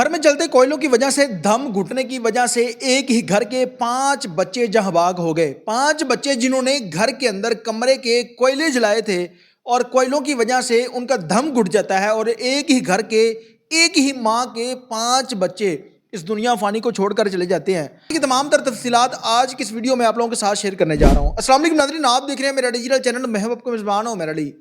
घर में चलते कोयलों की वजह से दम घुटने की वजह से एक ही घर के 5 बच्चे जहां भाग हो गए। 5 बच्चे जिन्होंने घर के अंदर कमरे के कोयले जलाए थे और कोयलों की वजह से उनका दम घुट जाता है और एक ही घर के एक ही माँ के 5 बच्चे इस दुनिया फानी को छोड़कर चले जाते हैं। ये तमाम तर तफसीलात आज की इस वीडियो में आप लोगों के साथ शेयर करने जा रहा हूँ। अस्सलाम वालेकुम नाज़रीन, आप देख रहे हैं मेरा डिजिटल चैनल, मैं हूं आपका मेज़बान हूं मेरा अली।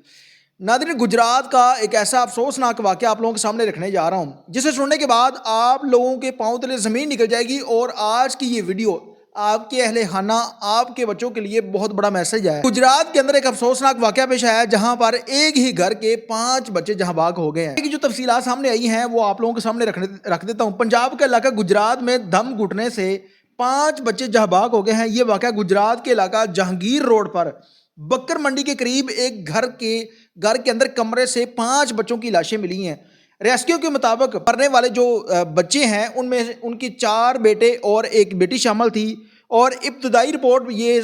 नाज़रीन, गुजरात का एक ऐसा अफसोसनाक वाक़या आप लोगों के सामने रखने जा रहा हूँ जिसे सुनने के बाद आप लोगों के पांव तले ज़मीन निकल जाएगी और आज की ये वीडियो आपके अहले खाना, आपके बच्चों के लिए बहुत बड़ा मैसेज है। गुजरात के अंदर एक अफसोसनाक वाक़या पेश आया जहां पर एक ही घर के 5 बच्चे जहां भाग हो गए हैं। जो तफसीलात सामने आई हैं वो आप लोगों के सामने रख देता हूँ। पंजाब का इलाका गुजरात में दम घुटने से 5 बच्चे जहां भाग हो गए हैं। ये वाक़या गुजरात के इलाका जहांगीर रोड पर बकर मंडी के करीब एक घर के अंदर कमरे से 5 बच्चों की लाशें मिली हैं। रेस्क्यू के मुताबिक मरने वाले जो बच्चे हैं उनमें उनकी 4 बेटे और एक बेटी शामिल थी और इब्तदाई रिपोर्ट ये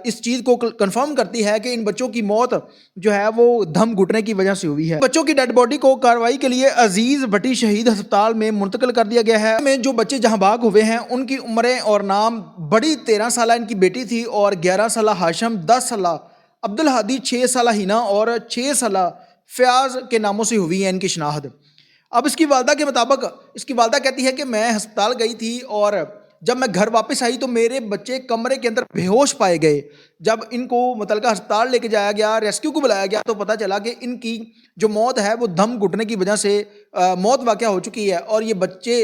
इस चीज़ को कंफर्म करती है कि इन बच्चों की मौत जो है वो दम घुटने की वजह से हुई है। बच्चों की डेड बॉडी को कार्रवाई के लिए अजीज भट्टी शहीद अस्पताल में मुंतकिल कर दिया गया है। में जो बच्चे जहां भाग हुए हैं उनकी उम्रें और नाम, बड़ी 13 साल इनकी बेटी थी और 11 साल हाशम, 10 साल अब्दुल हादी, 6 साल हिना और 6 साल फयाज के नामों से हुई है इनकी शनाख्त। अब इसकी वालदा के मुताबिक इसकी वालदा कहती है कि मैं अस्पताल गई थी और जब मैं घर वापस आई तो मेरे बच्चे कमरे के अंदर बेहोश पाए गए। जब इनको मुतलका अस्पताल लेके जाया गया, रेस्क्यू को बुलाया गया तो पता चला कि इनकी जो मौत है वो दम घुटने की वजह से मौत वाक़या हो चुकी है और ये बच्चे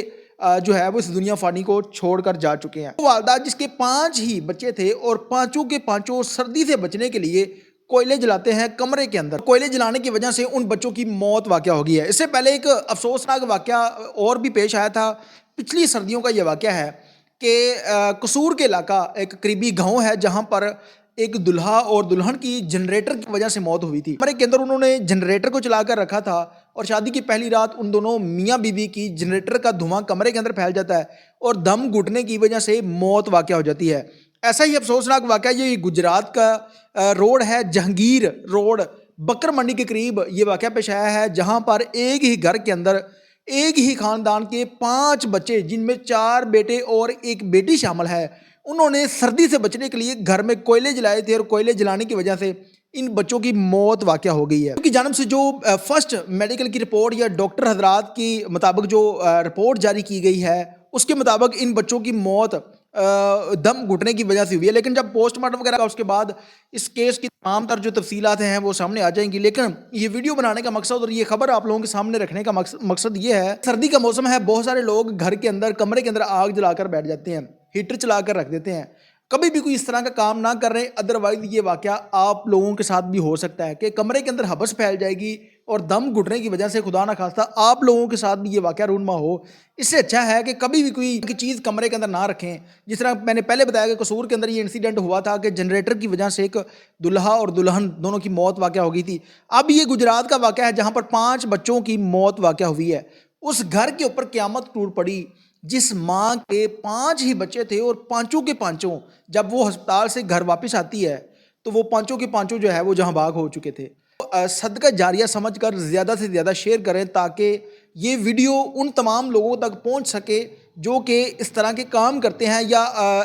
जो है वो इस दुनिया फानी को छोड़कर जा चुके हैं। वालदा जिसके 5 ही बच्चे थे और पांचों के पांचों सर्दी से बचने के लिए कोयले जलाते हैं कमरे के अंदर। कोयले जलाने की वजह से उन बच्चों की मौत वाक़या हो गई है। इससे पहले एक अफसोसनाक वाक़या और भी पेश आया था। पिछली सर्दियों का ये वाक़या है कि कसूर के इलाका एक करीबी गाँव है जहाँ पर एक दुल्हा और दुल्हन की जनरेटर की वजह से मौत हुई थी। कमरे के अंदर उन्होंने जनरेटर को चला कर रखा था और शादी की पहली रात उन दोनों मियाँ बीवी की जनरेटर का धुआं कमरे के अंदर फैल जाता है और दम घुटने की वजह से मौत वाक़या हो जाती है। ऐसा ही अफसोसनाक वाक़या ये गुजरात का रोड है, जहांगीर रोड, बकर मंडी के करीब ये वाक़या पेश आया है जहाँ पर एक ही घर के अंदर एक ही ख़ानदान के 5 बच्चे जिनमें 4 बेटे और एक बेटी शामिल है, उन्होंने सर्दी से बचने के लिए घर में कोयले जलाए थे और कोयले जलाने की वजह से इन बच्चों की मौत वाक़या हो गई है। उनकी जानब से जो फर्स्ट मेडिकल की रिपोर्ट या डॉक्टर हजरात की मुताबिक जो रिपोर्ट जारी की गई है उसके मुताबिक इन बच्चों की मौत दम घुटने की वजह से हुई है। लेकिन जब पोस्टमार्टम वगैरह उसके बाद इस केस की तमाम तर जो तफसीलात हैं वो सामने आ जाएंगी। लेकिन ये वीडियो बनाने का मकसद और ये खबर आप लोगों के सामने रखने का मकसद ये है, सर्दी का मौसम है, बहुत सारे लोग घर के अंदर कमरे के अंदर आग जलाकर बैठ जाते हैं, हीटर चला कर रख देते हैं। कभी भी कोई इस तरह का काम ना कर रहे, अदरवाइज ये वाक़या आप लोगों के साथ भी हो सकता है कि कमरे के अंदर हबस फैल जाएगी और दम घुटने की वजह से खुदा ना खास्ता आप लोगों के साथ भी ये वाक़या रूनमा हो। इससे अच्छा है कि कभी भी कोई चीज़ कमरे के अंदर ना रखें। जिस तरह मैंने पहले बताया कि कसूर के अंदर ये इंसिडेंट हुआ था कि जनरेटर की वजह से एक दुल्हा और दुल्हन दोनों की मौत वाक़या हो गई थी। अब ये गुजरात का वाक़या है जहाँ पर 5 बच्चों की मौत वाक़या हुई है। उस घर के ऊपर क़यामत टूट पड़ी जिस माँ के 5 ही बच्चे थे और पांचों के पांचों जब वो अस्पताल से घर वापस आती है तो वो पांचों के पांचों जो है वो जहां भाग हो चुके थे। सदका जारिया समझकर ज़्यादा से ज़्यादा शेयर करें ताकि ये वीडियो उन तमाम लोगों तक पहुंच सके जो कि इस तरह के काम करते हैं या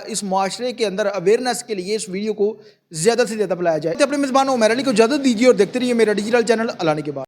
इस माशरे के अंदर अवेयरनेस के लिए इस वीडियो को ज़्यादा से ज़्यादा फैलाया जाए। तो अपने मेज़बान उमर अली को इजाज़त दीजिए और देखते रहिए मेरा डिजिटल चैनल अलाने के बाद।